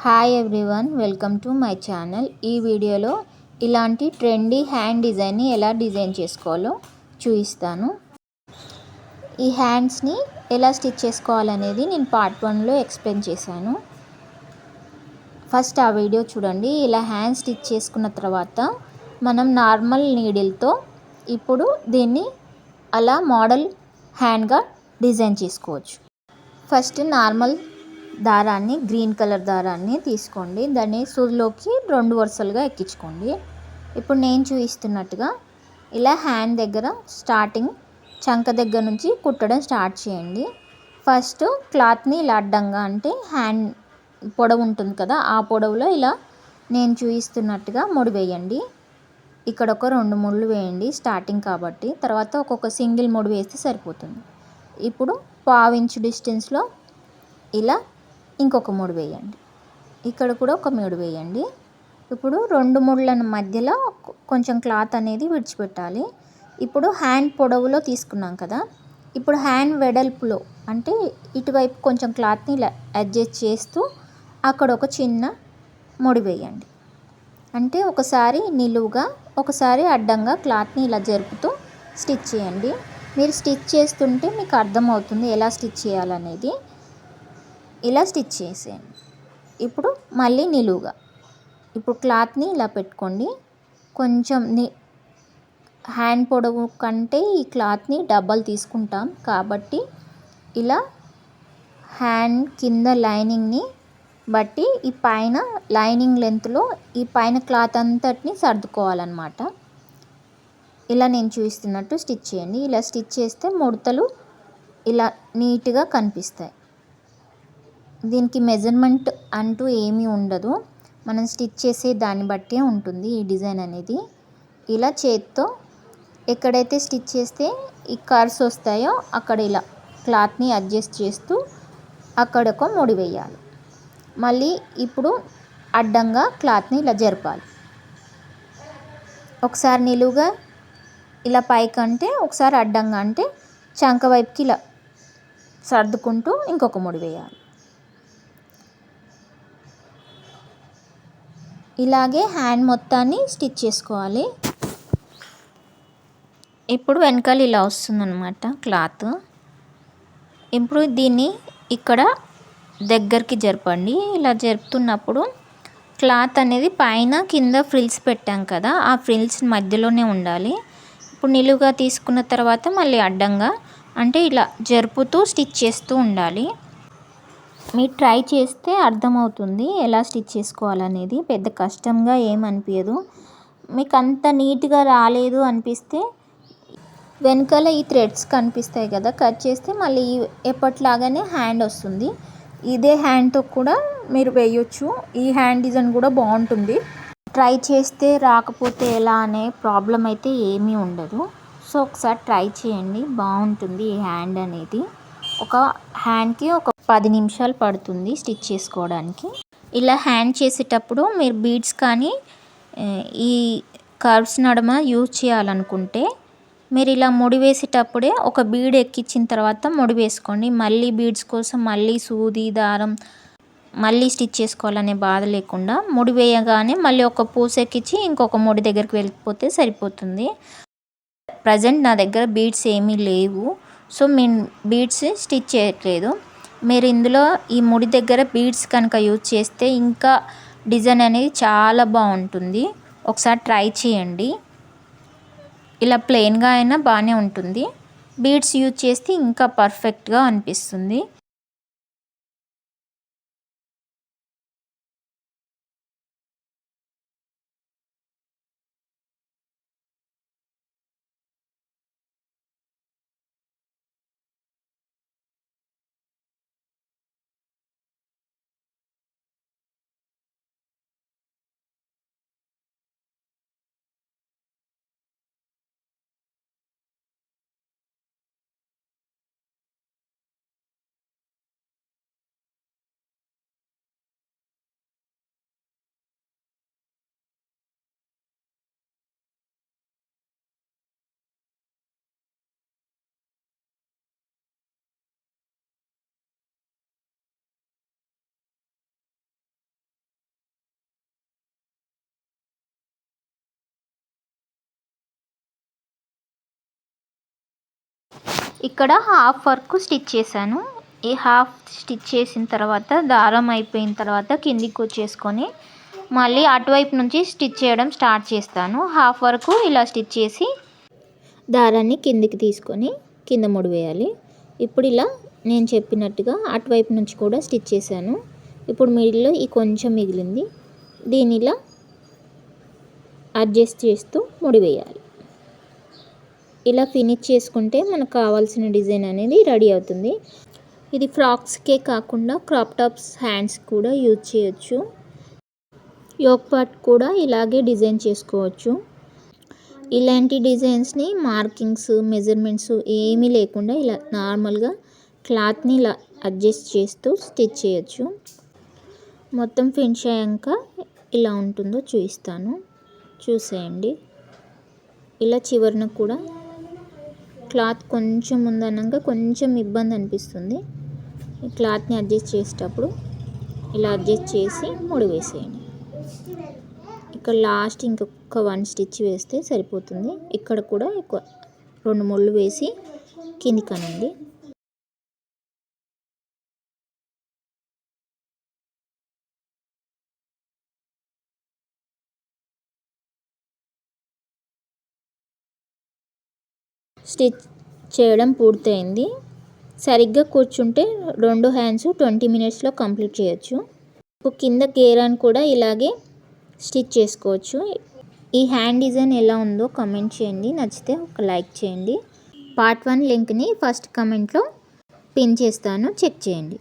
Hi everyone, welcome to my channel. ఈ వీడియోలో ఇలాంటి ట్రెండీ హ్యాండ్ డిజైన్ని ఎలా డిజైన్ చేసుకోవాలో చూపిస్తాను. ఈ హ్యాండ్స్ని ఎలా స్టిచ్ చేసుకోవాలనేది నేను పార్ట్ 1లో ఎక్స్ప్లెయిన్ చేశాను. ఫస్ట్ ఆ వీడియో చూడండి. ఇలా హ్యాండ్ స్టిచ్ చేసుకున్న తర్వాత మనం నార్మల్ నీడిల్తో ఇప్పుడు దీన్ని అలా మోడల్ హ్యాండ్గా డిజైన్ చేసుకోవచ్చు. ఫస్ట్ నార్మల్ దారాన్ని, గ్రీన్ కలర్ దారాన్ని తీసుకోండి. దాన్ని సూదిలోకి 2 వరుసలుగా ఎక్కించుకోండి. ఇప్పుడు నేను చూపిస్తున్నట్టుగా ఇలా హ్యాండ్ దగ్గర స్టార్టింగ్ చంక దగ్గర నుంచి కుట్టడం స్టార్ట్ చేయండి. ఫస్ట్ క్లాత్ని ఇలా అడ్డంగా, అంటే హ్యాండ్ పొడవు ఉంటుంది కదా, ఆ పొడవులో ఇలా నేను చూపిస్తున్నట్టుగా ముడి వేయండి. ఇక్కడ ఒక 2 ముళ్ళు వేయండి స్టార్టింగ్ కాబట్టి. తర్వాత ఒక్కొక్క సింగిల్ ముడి వేస్తే సరిపోతుంది. ఇప్పుడు 1/2 ఇంచు డిస్టెన్స్లో ఇలా ఇంకొక ముడి వేయండి. ఇక్కడ కూడా ఒక ముడి వేయండి. ఇప్పుడు 2 ముళ్ళ మధ్యలో కొంచెం క్లాత్ అనేది విడిచిపెట్టాలి. ఇప్పుడు హ్యాండ్ పొడవులో తీసుకున్నాం కదా, ఇప్పుడు హ్యాండ్ వెడల్పులో, అంటే ఇటువైపు కొంచెం క్లాత్ని ఇలా అడ్జస్ట్ చేస్తూ అక్కడ ఒక చిన్న ముడి వేయండి. అంటే ఒకసారి నిలువుగా, ఒకసారి అడ్డంగా క్లాత్ని ఇలా జరుపుతూ స్టిచ్ చేయండి. మీరు స్టిచ్ చేస్తుంటే మీకు అర్థమవుతుంది ఎలా స్టిచ్ చేయాలనేది. ఇలా స్టిచ్ చేసేయండి. ఇప్పుడు మళ్ళీ నిలువుగా, ఇప్పుడు క్లాత్ని ఇలా పెట్టుకోండి. కొంచెం హ్యాండ్ పొడవు కంటే ఈ క్లాత్ని డబల్ తీసుకుంటాం కాబట్టి ఇలా హ్యాండ్ కింద లైనింగ్ని బట్టి ఈ పైన లైనింగ్ లెంత్లో ఈ పైన క్లాత్ అంతటిని సర్దుకోవాలన్నమాట. ఇలా నేను చూపిస్తున్నట్టు స్టిచ్ చేయండి. ఇలా స్టిచ్ చేస్తే ముడతలు ఇలా నీట్గా కనిపిస్తాయి. దీనికి మెజర్మెంట్ అంటూ ఏమీ ఉండదు, మనం స్టిచ్ చేసే దాన్ని బట్టే ఉంటుంది ఈ డిజైన్ అనేది. ఇలా చేత్తో ఎక్కడైతే స్టిచ్ చేస్తే ఈ కర్వ్స్ వస్తాయో అక్కడ ఇలా క్లాత్ని అడ్జస్ట్ చేస్తూ అక్కడ ఒక ముడి వేయాలి. మళ్ళీ ఇప్పుడు అడ్డంగా క్లాత్ని ఇలా జరపాలి. ఒకసారి నిలువుగా ఇలా పైకి, అంటే ఒకసారి అడ్డంగా, అంటే చంక వైపుకి ఇలా సర్దుకుంటూ ఇంకొక ముడి వేయాలి. ఇలాగే హ్యాండ్ మొత్తాన్ని స్టిచ్ చేసుకోవాలి. ఇప్పుడు వెనకాల ఇలా వస్తుందన్నమాట క్లాత్. ఇప్పుడు దీన్ని ఇక్కడ దగ్గరికి జరపండి. ఇలా జరుపుతున్నప్పుడు క్లాత్ అనేది పైన కింద ఫ్రిల్స్ పెట్టాం కదా, ఆ ఫ్రిల్స్ మధ్యలోనే ఉండాలి. ఇప్పుడు నిలువుగా తీసుకున్న తర్వాత మళ్ళీ అడ్డంగా, అంటే ఇలా జరుపుతూ స్టిచ్ చేస్తూ ఉండాలి. మీరు ట్రై చేస్తే అర్థమవుతుంది ఎలా స్టిచ్ చేసుకోవాలనేది. పెద్ద కష్టంగా ఏమనిపించదు. మీకు అంత నీట్గా రాలేదు అనిపిస్తే వెనకాల ఈ థ్రెడ్స్ కనిపిస్తాయి కదా, కట్ చేస్తే మళ్ళీ ఎప్పటిలాగానే హ్యాండ్ వస్తుంది. ఇదే హ్యాండ్తో కూడా మీరు వేయొచ్చు. ఈ హ్యాండ్ డిజైన్ కూడా బాగుంటుంది. ట్రై చేస్తే రాకపోతే ఎలా అనే ప్రాబ్లం అయితే ఏమీ ఉండదు. సో ఒకసారి ట్రై చేయండి, బాగుంటుంది ఈ హ్యాండ్ అనేది. ఒక హ్యాండ్కి ఒక 10 నిమిషాలు పడుతుంది స్టిచ్ చేసుకోవడానికి. ఇలా హ్యాండ్ చేసేటప్పుడు మీరు బీడ్స్ కానీ ఈ కర్వ్స్ నడుమ యూజ్ చేయాలనుకుంటే మీరు ఇలా ముడి వేసేటప్పుడే ఒక బీడ్ ఎక్కించిన తర్వాత ముడి వేసుకోండి. మళ్ళీ బీడ్స్ కోసం మళ్ళీ సూది దారం మళ్ళీ స్టిచ్ చేసుకోవాలనే బాధ లేకుండా ముడి వేయగానే మళ్ళీ ఒక పూస ఎక్కించి ఇంకొక ముడి దగ్గరికి వెళ్ళిపోతే సరిపోతుంది. ప్రజెంట్ నా దగ్గర బీడ్స్ ఏమీ లేవు, సో నేను బీడ్స్ స్టిచ్ చేయట్లేదు. మీరు ఇందులో ఈ ముడి దగ్గర బీడ్స్ కనుక యూజ్ చేస్తే ఇంకా డిజైన్ అనేది చాలా బాగుంటుంది. ఒకసారి ట్రై చేయండి. ఇలా ప్లెయిన్గా అయినా బాగానే ఉంటుంది, బీడ్స్ యూజ్ చేస్తే ఇంకా పర్ఫెక్ట్గా అనిపిస్తుంది. ఇక్కడ హాఫ్ వరకు స్టిచ్ చేశాను. ఈ హాఫ్ స్టిచ్ చేసిన తర్వాత దారం అయిపోయిన తర్వాత కిందికి వచ్చేసుకొని మళ్ళీ అటువైపు నుంచి స్టిచ్ చేయడం స్టార్ట్ చేస్తాను. హాఫ్ వరకు ఇలా స్టిచ్ చేసి దారాన్ని కిందికి తీసుకొని కింద ముడి వేయాలి. ఇప్పుడు ఇలా నేను చెప్పినట్టుగా అటువైపు నుంచి కూడా స్టిచ్ చేశాను. ఇప్పుడు మిడిల్లో ఈ కొంచెం మిగిలింది, దీన్ని ఇలా అడ్జస్ట్ చేస్తూ ముడి వేయాలి. ఇలా ఫినిష్ చేసుకుంటే మనకు కావాల్సిన డిజైన్ అనేది రెడీ అవుతుంది. ఇది ఫ్రాక్స్కే కాకుండా క్రాప్ టాప్స్ హ్యాండ్స్ కూడా యూజ్ చేయొచ్చు. యోక్ పార్ట్ కూడా ఇలాగే డిజైన్ చేసుకోవచ్చు. ఇలాంటి డిజైన్స్ని మార్కింగ్స్ మెజర్మెంట్స్ ఏమీ లేకుండా ఇలా నార్మల్గా క్లాత్ని ఇలా అడ్జస్ట్ చేస్తూ స్టిచ్ చేయొచ్చు. మొత్తం ఫినిష్ అయ్యాక ఇలా ఉంటుందో చూపిస్తాను, చూసేయండి. ఇలా చివరన కూడా క్లాత్ కొంచెం ఉందన్నాక కొంచెం ఇబ్బంది అనిపిస్తుంది. ఈ క్లాత్ని అడ్జస్ట్ చేసేటప్పుడు ఇలా అడ్జస్ట్ చేసి ముడి వేసేయండి. ఇక్కడ లాస్ట్ ఇంకొక 1 స్టిచ్ వేస్తే సరిపోతుంది. ఇక్కడ కూడా 2 ముళ్ళు వేసి కిందికి అనండి. స్టిచ్ చేయడం పూర్తయింది. సరిగ్గా కూర్చుంటే 2 హ్యాండ్స్ 20 మినిట్స్లో కంప్లీట్ చేయొచ్చు. ఇప్పుడు కింద గేరాన్ని కూడా ఇలాగే స్టిచ్ చేసుకోవచ్చు. ఈ హ్యాండ్ డిజైన్ ఎలా ఉందో కమెంట్ చేయండి. నచ్చితే ఒక లైక్ చేయండి. పార్ట్ 1 లింక్ని ఫస్ట్ కమెంట్లో పిన్ చేస్తాను, చెక్ చేయండి.